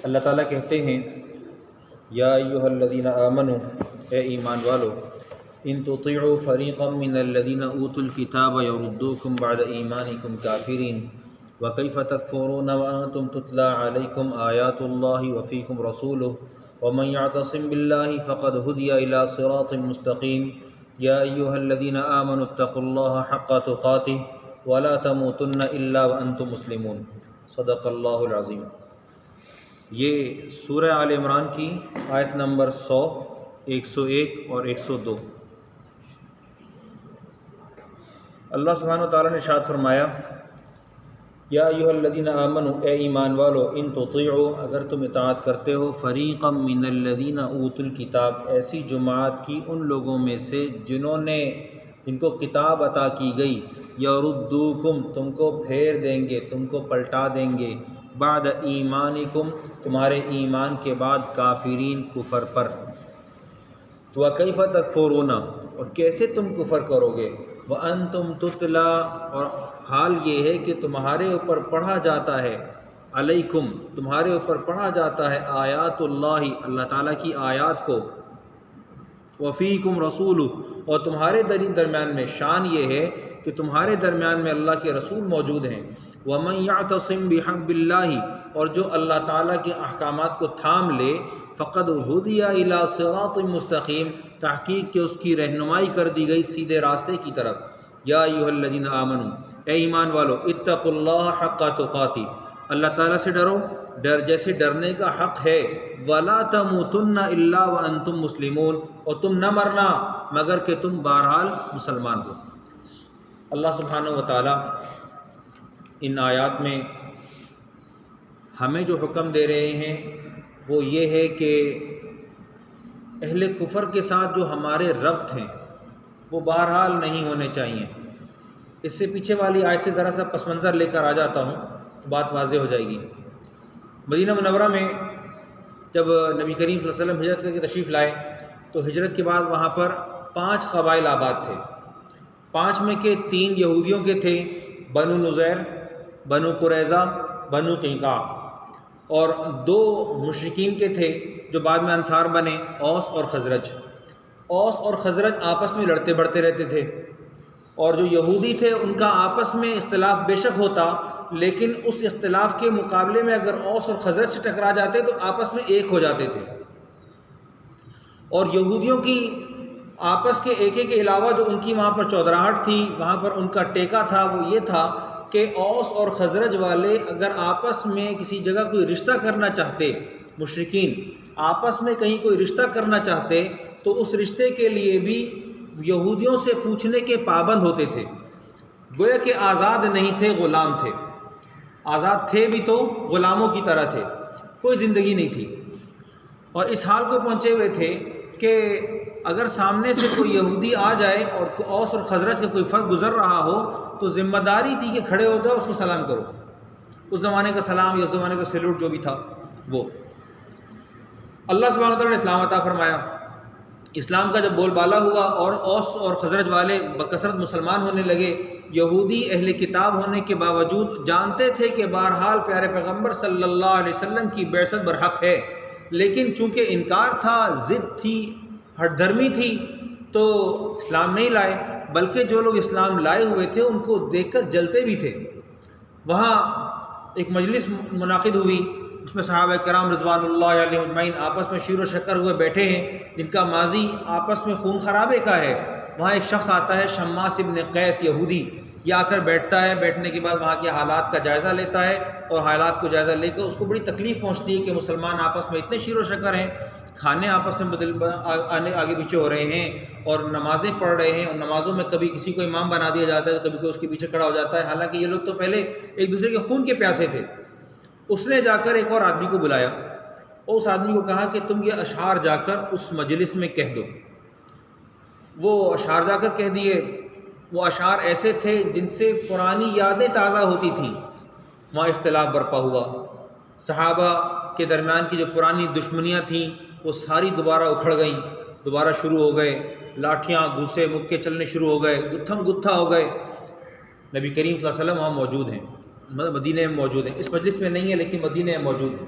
اللہ تعالیٰ کہتے ہیں یا ایھا الذین آمنوا، اے ایمان والو، ان تطیعوا فریقا من الذین اوتوا الکتاب یردوکم بعد ایمانکم کافرین وکیف تکفرون وانتم تتلی علیکم آیات اللہ وفیکم رسولہ ومن یعتصم باللہ فقد ہدی الی صراط مستقیم یا ایھا الذین آمنوا اتقوا اللہ حق تقاتہ ولا تموتن الا وانتم مسلمون۔ صدق اللہ العظیم۔ یہ سورہ آل عمران کی آیت نمبر 100، 101 اور 102۔ اللہ سبحانہ وتعالیٰ نے ارشاد فرمایا یا ایھا الذین آمنوا، اے ایمان والو، ان تطیعوا، اگر تم اطاعت کرتے ہو، فریقا من الذین اوتوا الکتاب، ایسی جماعت کی ان لوگوں میں سے جن کو کتاب عطا کی گئی، یردوکم، تم کو پھیر دیں گے، تم کو پلٹا دیں گے، بعد ایمانکم، تمہارے ایمان کے بعد، کافرین، کفر پر۔ وکیف تکفرون، اور کیسے تم کفر کرو گے، وانتم تتلی، اور حال یہ ہے کہ تمہارے اوپر پڑھا جاتا ہے، علیکم، تمہارے اوپر پڑھا جاتا ہے، آیات اللہ، اللہ تعالیٰ کی آیات کو، وفیکم رسول، اور تمہارے درمیان میں شان یہ ہے کہ تمہارے درمیان میں اللہ کے رسول موجود ہیں۔ ومن یعتصم بحبل اللہ، اور جو اللہ تعالیٰ کے احکامات کو تھام لے، فقد ہدی الی صراط مستقیم، تحقیق کہ اس کی رہنمائی کر دی گئی سیدھے راستے کی طرف۔ یا ایھا الذین آمنوا، اے ایمان والو، اتقوا اللہ حق تقاتہ، اللہ تعالیٰ سے ڈرو، جیسے ڈرنے کا حق ہے، ولا تموتن الا وانتم مسلمون، اور تم نہ مرنا مگر کہ تم بہرحال مسلمان ہو۔ اللہ سبحانہ و تعالیٰ ان آیات میں ہمیں جو حکم دے رہے ہیں وہ یہ ہے کہ اہل کفر کے ساتھ جو ہمارے ربط ہیں وہ بہرحال نہیں ہونے چاہیے۔ اس سے پیچھے والی آیت سے ذرا سا پس منظر لے کر آ جاتا ہوں تو بات واضح ہو جائے گی۔ مدینہ منورہ میں جب نبی کریم صلی اللہ علیہ وسلم ہجرت کر کے تشریف لائے تو ہجرت کے بعد وہاں پر 5 قبائل آباد تھے۔ 5 میں کے 3 یہودیوں کے تھے، بنو نذیر، بنو قریظہ، بنو قینقاع، اور 2 مشرکین کے تھے جو بعد میں انصار بنے، اوس اور خزرج۔ اوس اور خزرج آپس میں لڑتے بڑھتے رہتے تھے، اور جو یہودی تھے ان کا آپس میں اختلاف بے شک ہوتا، لیکن اس اختلاف کے مقابلے میں اگر اوس اور خزرج سے ٹکرا جاتے تو آپس میں ایک ہو جاتے تھے۔ اور یہودیوں کی آپس کے ایک کے علاوہ جو ان کی وہاں پر چودراہٹ تھی، وہاں پر ان کا ٹیکہ تھا، وہ یہ تھا کہ اوس اور خزرج والے اگر آپس میں کسی جگہ کوئی رشتہ کرنا چاہتے، مشرکین آپس میں کہیں کوئی رشتہ کرنا چاہتے تو اس رشتے کے لیے بھی یہودیوں سے پوچھنے کے پابند ہوتے تھے۔ گویا کہ آزاد نہیں تھے، غلام تھے۔ آزاد تھے بھی تو غلاموں کی طرح تھے، کوئی زندگی نہیں تھی۔ اور اس حال کو پہنچے ہوئے تھے کہ اگر سامنے سے کوئی یہودی آ جائے اور اوس اور خزرج کا کوئی فرد گزر رہا ہو تو ذمہ داری تھی کہ کھڑے ہو جاؤ، اس کو سلام کرو۔ اس زمانے کا سلام یا اس زمانے کا سیلوٹ جو بھی تھا وہ۔ اللہ سبحانہ وتعالیٰ نے اسلام عطا فرمایا۔ اسلام کا جب بول بالا ہوا اور اوس اور خزرج والے بکثرت مسلمان ہونے لگے، یہودی اہل کتاب ہونے کے باوجود جانتے تھے کہ بہرحال پیارے پیغمبر صلی اللہ علیہ وسلم کی بعثت برحق ہے، لیکن چونکہ انکار تھا، ضد تھی، ہٹ دھرمی تھی، تو اسلام نہیں لائے، بلکہ جو لوگ اسلام لائے ہوئے تھے ان کو دیکھ کر جلتے بھی تھے۔ وہاں ایک مجلس منعقد ہوئی، اس میں صحابہ کرام رضوان اللہ علیہم اجمعین آپس میں شیر و شکر ہوئے بیٹھے ہیں، جن کا ماضی آپس میں خون خرابے کا ہے۔ وہاں ایک شخص آتا ہے، شماس ابن قیس یہودی، یہ آ کر بیٹھتا ہے، بیٹھنے کے بعد وہاں کے حالات کا جائزہ لیتا ہے، اور حالات کو جائزہ لے کر اس کو بڑی تکلیف پہنچتی ہے کہ مسلمان آپس میں اتنے شیر و شکر ہیں، کھانے آپس میں آگے پیچھے ہو رہے ہیں، اور نمازیں پڑھ رہے ہیں، اور نمازوں میں کبھی کسی کو امام بنا دیا جاتا ہے تو کبھی کوئی اس کے پیچھے کھڑا ہو جاتا ہے، حالانکہ یہ لوگ تو پہلے ایک دوسرے کے خون کے پیاسے تھے۔ اس نے جا کر ایک اور آدمی کو بلایا، اور اس آدمی کو کہا کہ تم یہ اشعار جا کر اس مجلس میں کہہ دو۔ وہ اشعار جا کر کہہ دیے۔ وہ اشعار ایسے تھے جن سے پرانی یادیں تازہ ہوتی تھیں۔ وہاں اختلاف برپا ہوا، صحابہ کے درمیان کی جو پرانی دشمنیاں تھیں وہ ساری دوبارہ اکھڑ گئیں، دوبارہ شروع ہو گئے، لاٹھیاں گھوسے مکے چلنے شروع ہو گئے، گتھم گتھا ہو گئے۔ نبی کریم صلی اللہ علیہ وسلم وہاں موجود ہیں، مدینہ میں موجود ہیں، اس مجلس میں نہیں ہے لیکن مدینہ میں موجود ہیں۔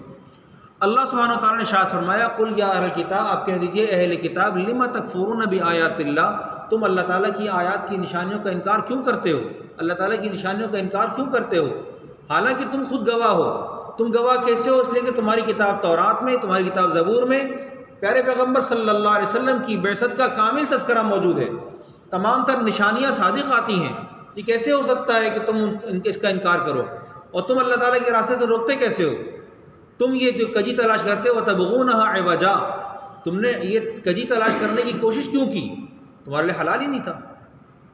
اللہ سبحانہ وتعالیٰ نے ارشاد فرمایا قل یا اہل الکتاب، آپ کہہ دیجئے اہل کتاب، لم تکفرون بآیات اللہ، تم اللہ تعالیٰ کی آیات کی نشانیوں کا انکار کیوں کرتے ہو؟ اللہ تعالیٰ کی نشانیوں کا انکار کیوں کرتے ہو؟ حالانکہ تم خود گواہ ہو۔ تم گواہ کیسے ہو؟ اس لیے کہ تمہاری کتاب تورات میں، تمہاری کتاب زبور میں پیارے پیغمبر صلی اللہ علیہ وسلم کی بعثت کا کامل تذکرہ موجود ہے، تمام تر نشانیاں صادق آتی ہیں۔ یہ کیسے ہو سکتا ہے کہ تم اس کا انکار کرو؟ اور تم اللہ تعالیٰ کے راستے سے روکتے کیسے ہو؟ تم یہ جو کجی تلاش کرتے ہو وَتَبْغُونَهَا عِوَجًا، تم نے یہ کجی تلاش کرنے کی کوشش کیوں کی؟ تمہارے لیے حلال ہی نہیں تھا۔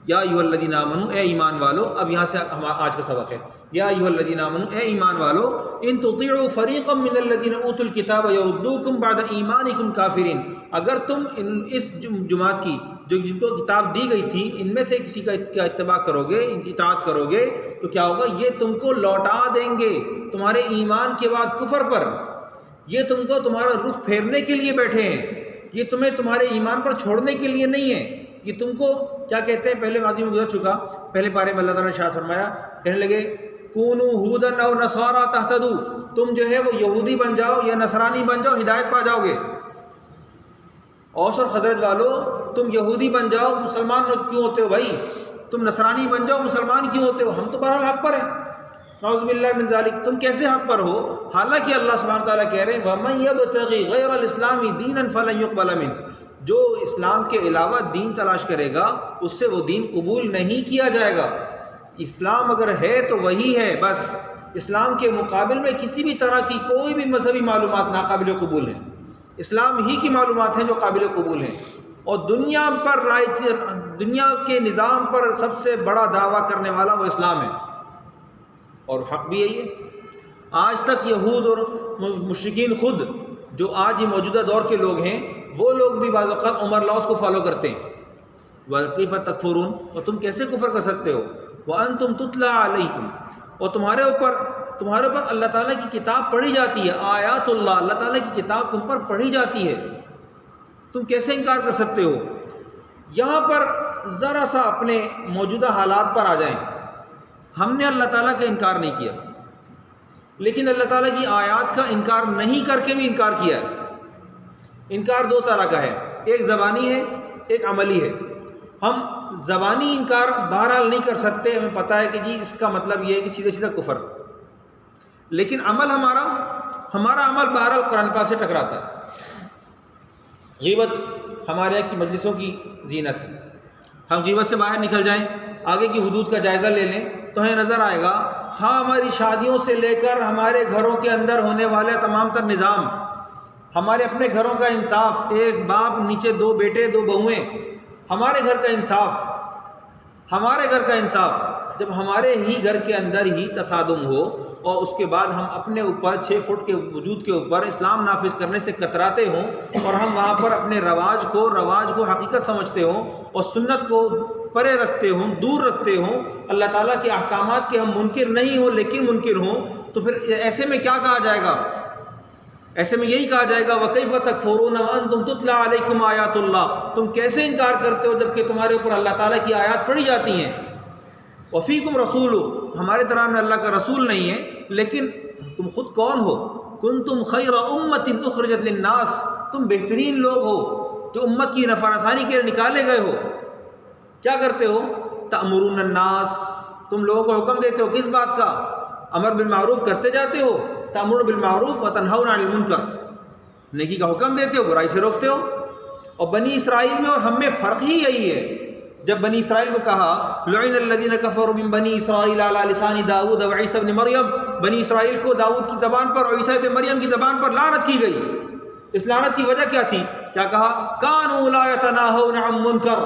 یا ایھا الذین آمنوا، اے ایمان والو، اب یہاں سے آج کا سبق ہے، یا ایھا الذین آمنوا، اے ایمان والو، ان تطیعوا فریقا من الذین اوتوا الکتاب یردوکم بعد ایمانکم کافرین، اگر تم اس جماعت کی جو جن کو کتاب دی گئی تھی ان میں سے کسی کا اتباع کرو گے، اطاعت کرو گے، تو کیا ہوگا؟ یہ تم کو لوٹا دیں گے تمہارے ایمان کے بعد کفر پر۔ یہ تم کو تمہارا رخ پھیرنے کے لیے بیٹھے ہیں، یہ تمہیں تمہارے ایمان پر چھوڑنے کے لیے نہیں ہے۔ یہ تم کو کیا کہتے ہیں؟ پہلے ماضی میں گزر چکا، پہلے پارے میں اللہ تعالیٰ نے ارشاد فرمایا، کہنے لگے کونوا ھودا او نصارا تہتدوا، تم جو ہے وہ یہودی بن جاؤ یا نصرانی بن جاؤ، ہدایت پا جاؤ گے۔ اوس اور خزرج والو، تم یہودی بن جاؤ، مسلمان کیوں ہوتے ہو بھائی؟ تم نصرانی بن جاؤ، مسلمان کیوں ہوتے ہو؟ ہم تو بہرحال حق پر ہیں۔ نعوذ باللہ من ذالک، تم کیسے حق پر ہو؟ حالانکہ اللہ سبحانہ تعالیٰ کہہ رہے ہیں وَمَن يَبْتَغِ غَيْرَ الْإِسْلَامِ دِينًا فَلَن يُقْبَلَ مِنْهُ، جو اسلام کے علاوہ دین تلاش کرے گا اس سے وہ دین قبول نہیں کیا جائے گا۔ اسلام اگر ہے تو وہی ہے بس، اسلام کے مقابل میں کسی بھی طرح کی کوئی بھی مذہبی معلومات ناقابل قبول ہیں، اسلام ہی کی معلومات ہیں جو قابل قبول ہیں۔ اور دنیا پر دنیا کے نظام پر سب سے بڑا دعویٰ کرنے والا وہ اسلام ہے، اور حق بھی یہی ہے۔ آج تک یہود اور مشرکین خود جو آج یہ موجودہ دور کے لوگ ہیں، وہ لوگ بھی بعض اوقات عمر لاؤس کو فالو کرتے ہیں۔ وَكَيْفَ تَكْفُرُونَ، اور تم کیسے کفر کر سکتے ہو؟ وَأَنْتُمْ تُتْلَىٰ عَلَيْكُمْ، اور تمہارے اوپر اللہ تعالیٰ کی کتاب پڑھی جاتی ہے، آیات اللہ، اللہ تعالیٰ کی کتاب تم پر پڑھی جاتی ہے، تم کیسے انکار کر سکتے ہو؟ یہاں پر ذرا سا اپنے موجودہ حالات پر آ جائیں۔ ہم نے اللہ تعالیٰ کا انکار نہیں کیا، لیکن اللہ تعالیٰ کی آیات کا انکار نہیں کر کے بھی انکار کیا ہے۔ انکار دو طرح کا ہے، ایک زبانی ہے، ایک عملی ہے۔ ہم زبانی انکار بہرحال نہیں کر سکتے، ہمیں پتہ ہے کہ جی اس کا مطلب یہ ہے کہ سیدھا سیدھا کفر، لیکن عمل ہمارا عمل بہرحال قرآن پاک سے ٹکراتا ہے۔ غیبت ہمارے یہاں کی مجلسوں کی زینت ہے، ہم غیبت سے باہر نکل جائیں، آگے کی حدود کا جائزہ لے لیں تو ہمیں نظر آئے گا، ہاں ہماری شادیوں سے لے کر ہمارے گھروں کے اندر ہونے والے تمام تر نظام، ہمارے اپنے گھروں کا انصاف، ایک باپ نیچے دو بیٹے دو بہویں، ہمارے گھر کا انصاف، جب ہمارے ہی گھر کے اندر ہی تصادم ہو اور اس کے بعد ہم اپنے اوپر 6 فٹ کے وجود کے اوپر اسلام نافذ کرنے سے کتراتے ہوں اور ہم وہاں پر اپنے رواج کو حقیقت سمجھتے ہوں اور سنت کو پرے رکھتے ہوں، دور رکھتے ہوں، اللہ تعالیٰ کے احکامات کے ہم منکر نہیں ہوں لیکن منکر ہوں، تو پھر ایسے میں کیا کہا جائے گا؟ ایسے میں یہی کہا جائے گا وَكَيْفَ تَكْفُرُونَ وَأَنْتُمْ تُتْلَىٰ عَلَيْكُمْ آیَاتُ اللَّهِ، تم کیسے انکار کرتے ہو جبکہ تمہارے اوپر اللہ تعالیٰ کی آیات پڑھی جاتی ہیں۔ وَفِيكُمْ رَسُولُ، ہمارے درمیان میں اللہ کا رسول نہیں ہے، لیکن تم خود کون ہو؟ كُنْتُمْ خَيْرَ أُمَّةٍ أُخْرِجَتْ لِلنَّاسِ، تم بہترین لوگ ہو جو امت کی نفع رسانی کے لیے نکالے گئے ہو۔ کیا کرتے ہو؟ تأمرون الناس، تم لوگوں کو حکم دیتے ہو، کس بات کا؟ امر بالمعروف کرتے جاتے ہو، تأمرون بالمعروف وتنہون عن المنکر، نیکی کا حکم دیتے ہو، برائی سے روکتے ہو۔ اور بنی اسرائیل میں اور ہم میں فرق ہی یہی ہے، جب بنی اسرائیل کو کہا لعن الذین کفروا من بنی اسرائیل علی لسان داؤد وعیسی ابن مریم، بنی اسرائیل کو داؤد کی زبان پر اور عیسی ابن مریم کی زبان پر لعنت کی گئی۔ اس لعنت کی وجہ کیا تھی؟ کیا کہا؟ کانوا لا یتناہون عن منکر،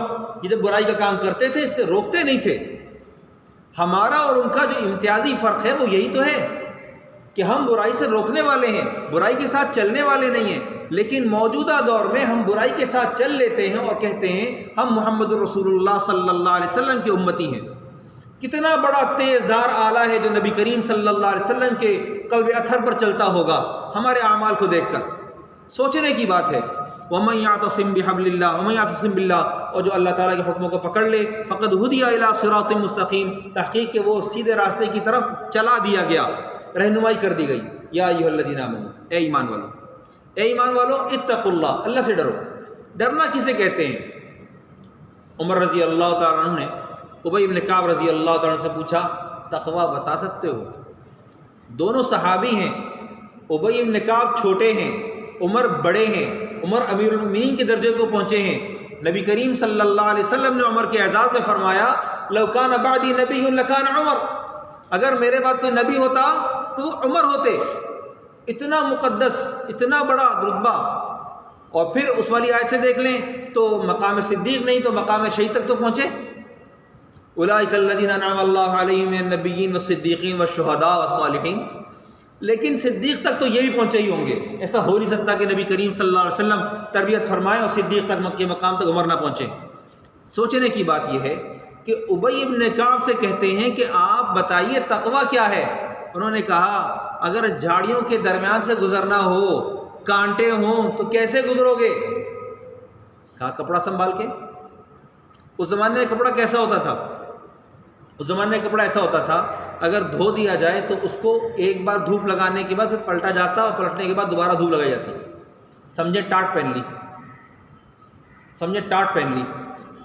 یہ جب برائی کا کام کرتے تھے اس سے روکتے نہیں تھے۔ ہمارا اور ان کا جو امتیازی فرق ہے وہ یہی تو ہے کہ ہم برائی سے روکنے والے ہیں، برائی کے ساتھ چلنے والے نہیں ہیں، لیکن موجودہ دور میں ہم برائی کے ساتھ چل لیتے ہیں اور کہتے ہیں ہم محمد رسول اللہ صلی اللہ علیہ وسلم کے امتی ہیں۔ کتنا بڑا تیز دھار آلہ ہے جو نبی کریم صلی اللہ علیہ وسلم کے قلب اطہر پر چلتا ہوگا ہمارے اعمال کو دیکھ کر، سوچنے کی بات ہے۔ وَمَن يَعْتَصِم بِحَبْلِ اللَّهِ وَمَن يَعْتَصِم بِاللَّهِ، اور جو اللہ تعالیٰ کے حکموں کو پکڑ لے فقد هُدِیَ إِلَىٰ صِرَاطٍ مستقیم، تحقیق کہ وہ سیدھے راستے کی طرف چلا دیا گیا، رہنمائی کر دی گئی۔ یا ایھا الذین آمنوا، اے ایمان والو، اے ایمان والو اتقوا اللہ، اللہ سے ڈرو۔ ڈرنا کسے کہتے ہیں؟ عمر رضی اللہ تعالیٰ عنہ نے ابی بن کعب رضی اللہ تعالیٰ عنہ سے پوچھا تقویٰ بتا سکتے ہو؟ دونوں صحابی ہیں، ابی بن کعب چھوٹے ہیں، عمر بڑے ہیں، عمر امیر المؤمنین کے درجے کو پہنچے ہیں۔ نبی کریم صلی اللہ علیہ وسلم نے عمر کے اعزاز میں فرمایا لو کان بعدی نبی لکان عمر، اگر میرے بعد کوئی نبی ہوتا تو عمر ہوتے۔ اتنا مقدس، اتنا بڑا رتبہ۔ اور پھر اس والی آیت سے دیکھ لیں تو مقام صدیق نہیں تو مقام شہید تک تو پہنچے۔ اولئک الذین انعم اللہ علیہم من النبیین والصدیقین والشہداء والصالحین، لیکن صدیق تک تو یہ بھی پہنچے ہی ہوں گے۔ ایسا ہو نہیں سکتا کہ نبی کریم صلی اللہ علیہ وسلم تربیت فرمائے اور صدیق تک کے مقام تک عمر نہ پہنچے۔ سوچنے کی بات یہ ہے کہ ابی بن کعب سے کہتے ہیں کہ آپ بتائیے تقویٰ کیا ہے؟ انہوں نے کہا اگر جھاڑیوں کے درمیان سے گزرنا ہو، کانٹے ہوں تو کیسے گزرو گے؟ کہا کپڑا سنبھال کے۔ اس زمانے میں کپڑا کیسا ہوتا تھا؟ اس زمانے میں کپڑا ایسا ہوتا تھا اگر دھو دیا جائے تو اس کو ایک بار دھوپ لگانے کے بعد پھر پلٹا جاتا اور پلٹنے کے بعد دوبارہ دھوپ لگائی جاتی۔ سمجھے ٹاٹ پہن لی، سمجھے ٹاٹ پہن لی۔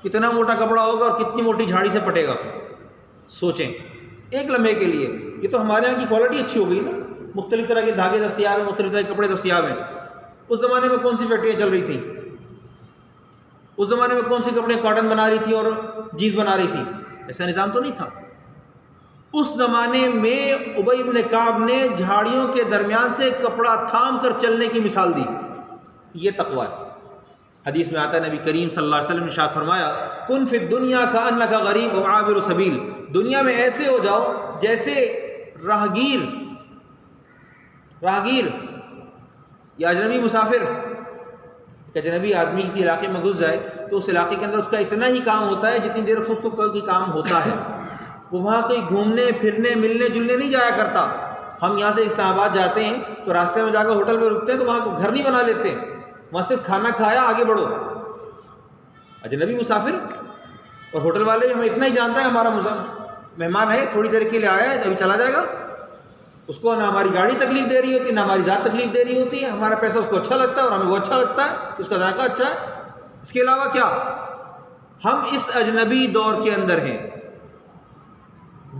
کتنا موٹا کپڑا ہوگا اور کتنی موٹی جھاڑی سے پٹے گا، سوچیں ایک لمحے کے لیے۔ یہ تو ہمارے یہاں کی کوالٹی اچھی ہو گئی نا، مختلف طرح کے دھاگے دستیاب ہیں، مختلف طرح کے کپڑے دستیاب ہیں۔ اس زمانے میں کون سی فیکٹریاں چل رہی تھیں؟ اس زمانے میں کون سی کپڑے کاٹن بنا رہی تھی اور جینس بنا رہی تھی؟ ایسا نظام تو نہیں تھا۔ اس زمانے میں ابی بن کعب نے جھاڑیوں کے درمیان سے کپڑا تھام کر چلنے کی مثال دی۔ یہ تقویٰ ہے۔ حدیث میں آتا ہے نبی کریم صلی اللہ علیہ وسلم نے ارشاد فرمایا کن فی الدنیا کأنک غریب و عابر سبیل، دنیا میں ایسے ہو جاؤ جیسے راہگیر یا اجنبی مسافر۔ ایک اجنبی آدمی کسی علاقے میں گھس جائے تو اس علاقے کے اندر اس کا اتنا ہی کام ہوتا ہے جتنی دیر اس کو کوئی کام ہوتا ہے۔ وہ وہاں کوئی گھومنے پھرنے ملنے جلنے نہیں جایا کرتا۔ ہم یہاں سے اسلام آباد جاتے ہیں تو راستے میں جا کر ہوٹل میں رکتے ہیں تو وہاں گھر نہیں بنا لیتے، وہاں صرف کھانا کھایا آگے بڑھو۔ اجنبی مسافر اور ہوٹل والے ہمیں اتنا ہی جانتا ہے ہمارا مہمان ہے، تھوڑی دیر کے لیے آیا ہے ابھی چلا جائے گا، اس کو نہ ہماری گاڑی تکلیف دے رہی ہوتی ہے نہ ہماری ذات تکلیف دے رہی ہوتی ہے، ہمارا پیسہ اس کو اچھا لگتا ہے اور ہمیں وہ اچھا لگتا ہے، اس کا ذائقہ اچھا ہے۔ اس کے علاوہ کیا؟ ہم اس اجنبی دور کے اندر ہیں،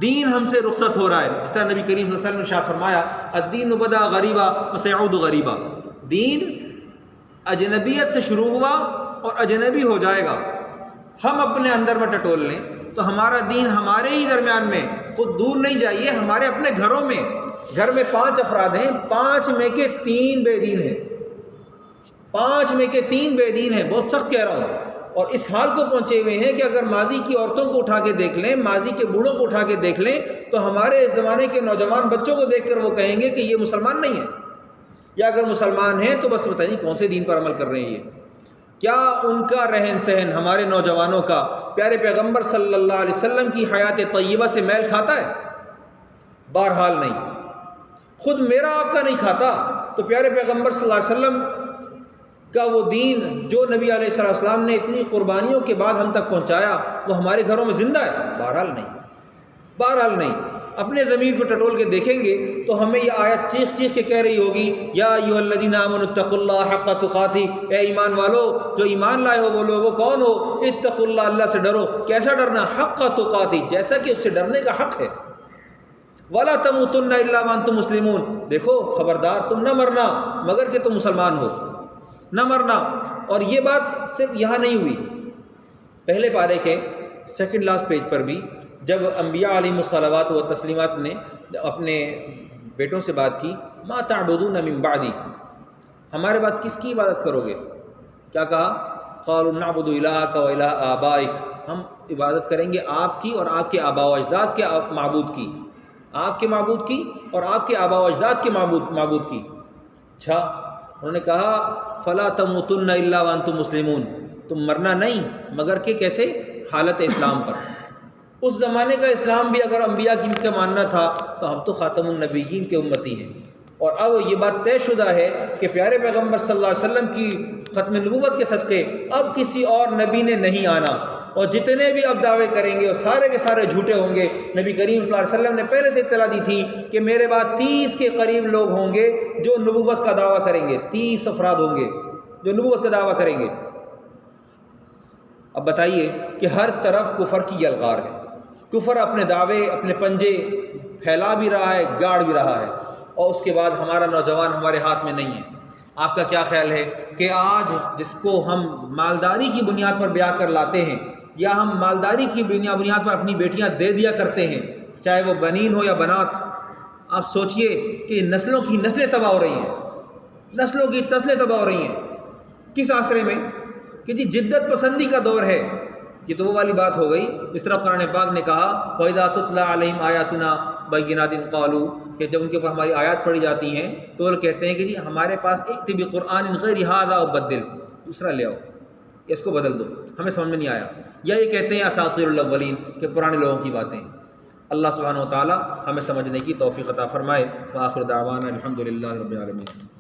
دین ہم سے رخصت ہو رہا ہے۔ جس طرح نبی کریم صلی اللہ علیہ وسلم نے ارشاد فرمایا الدین بدا غریبا وسيعود غریبا، دین اجنبیت سے شروع ہوا اور اجنبی ہو جائے گا۔ ہم اپنے اندر میں ٹٹول لیں تو ہمارا دین ہمارے ہی درمیان میں، خود دور نہیں جائیے، ہمارے اپنے گھروں میں، گھر میں 5 افراد ہیں، 5 میں کے 3 بے دین ہیں، 5 میں کے 3 بے دین ہیں۔ بہت سخت کہہ رہا ہوں، اور اس حال کو پہنچے ہوئے ہیں کہ اگر ماضی کی عورتوں کو اٹھا کے دیکھ لیں، ماضی کے بوڑھوں کو اٹھا کے دیکھ لیں تو ہمارے اس زمانے کے نوجوان بچوں کو دیکھ کر وہ کہیں گے کہ یہ مسلمان نہیں ہیں، یا اگر مسلمان ہیں تو بس پتہ نہیں کون سے دین پر عمل کر رہے ہیں۔ یہ کیا ان کا رہن سہن ہمارے نوجوانوں کا پیارے پیغمبر صلی اللہ علیہ وسلم کی حیات طیبہ سے میل کھاتا ہے؟ بہرحال نہیں۔ خود میرا آپ کا نہیں کھاتا تو پیارے پیغمبر صلی اللہ علیہ وسلم کا وہ دین جو نبی علیہ السلام نے اتنی قربانیوں کے بعد ہم تک پہنچایا وہ ہمارے گھروں میں زندہ ہے؟ بہرحال نہیں، بہرحال نہیں۔ اپنے ضمیر کو ٹٹول کے دیکھیں گے تو ہمیں یہ آیت چیخ چیخ کے کہہ رہی ہوگی یا ایھا الذین آمنوا اتقوا اللہ حق تقاتہ، اے ایمان والو جو ایمان لائے ہو وہ لوگوں کون ہو؟ اتقوا اللہ، اللہ سے ڈرو۔ کیسا ڈرنا؟ حق تقاتہ، جیسا کہ اس سے ڈرنے کا حق ہے۔ ولا تموتن الا وانتم مسلمون، دیکھو خبردار تم نہ مرنا مگر کہ تم مسلمان ہو، نہ مرنا۔ اور یہ بات صرف یہاں نہیں ہوئی، پہلے پارے کے سیکنڈ لاسٹ پیج پر بھی جب انبیاء علیہم الصلوات و تسلیمات نے اپنے بیٹوں سے بات کی ما تعبدون من بعدی، ہمارے بعد کس کی عبادت کرو گے؟ کیا کہا؟ قالوا نعبد الہک و الہ آبائک، ہم عبادت کریں گے آپ کی اور آپ کے آباء و اجداد کے معبود کی، آپ کے معبود کی اور آپ کے آباء و اجداد کے معبود کی۔ اچھا، انہوں نے کہا فلا تموتن الا وانتم مسلمون، تم مرنا نہیں مگر کہ کیسے؟ حالت اسلام پر۔ اس زمانے کا اسلام بھی اگر انبیاء کی کا ماننا تھا تو ہم تو خاتم النبیین کے امتی ہیں، اور اب یہ بات طے شدہ ہے کہ پیارے پیغمبر صلی اللہ علیہ وسلم کی ختم نبوت کے صدقے اب کسی اور نبی نے نہیں آنا۔ اور جتنے بھی اب دعوے کریں گے وہ سارے کے سارے جھوٹے ہوں گے۔ نبی کریم صلی اللہ علیہ وسلم نے پہلے سے اطلاع دی تھی کہ میرے بعد 30 کے قریب لوگ ہوں گے جو نبوت کا دعویٰ کریں گے، 30 افراد ہوں گے جو نبوت کا دعویٰ کریں گے۔ اب بتائیے کہ ہر طرف کفر کی یلغار ہے، کفر اپنے دعوے اپنے پنجے پھیلا بھی رہا ہے، گاڑ بھی رہا ہے، اور اس کے بعد ہمارا نوجوان ہمارے ہاتھ میں نہیں ہے۔ آپ کا کیا خیال ہے کہ آج جس کو ہم مالداری کی بنیاد پر بیاہ کر لاتے ہیں، یا ہم مالداری کی بنیاد پر اپنی بیٹیاں دے دیا کرتے ہیں، چاہے وہ بنین ہو یا بنات، آپ سوچئے کہ نسلوں کی نسلیں تباہ ہو رہی ہیں، نسلوں کی نسلیں تباہ ہو رہی ہیں۔ کس آسرے میں؟ کہ جی جدت پسندی کا دور ہے۔ یہ تو وہ والی بات ہو گئی اس طرح قرآن پاک نے کہا وَإِذَا تُتْلَىٰ عَلَيْهِمْ آيَاتُنَا بَيِّنَاتٍ قَالُوا، کہ جب ان کے اوپر ہماری آیات پڑھی جاتی ہیں تو وہ کہتے ہیں کہ جی ہمارے پاس ائْتِ بِقُرْآنٍ غَيْرِ هَٰذَا وَبَدِّلْ، دوسرا لے آؤ، اس کو بدل دو، ہمیں سمجھ میں نہیں آیا۔ یا یہ کہتے ہیں اساطیر الاولین، کہ پرانے لوگوں کی باتیں۔ اللہ سبحانہ و تعالی ہمیں سمجھنے کی توفیق عطا فرمائے۔ وآخر دعوانا الحمد للہ رب العالمین۔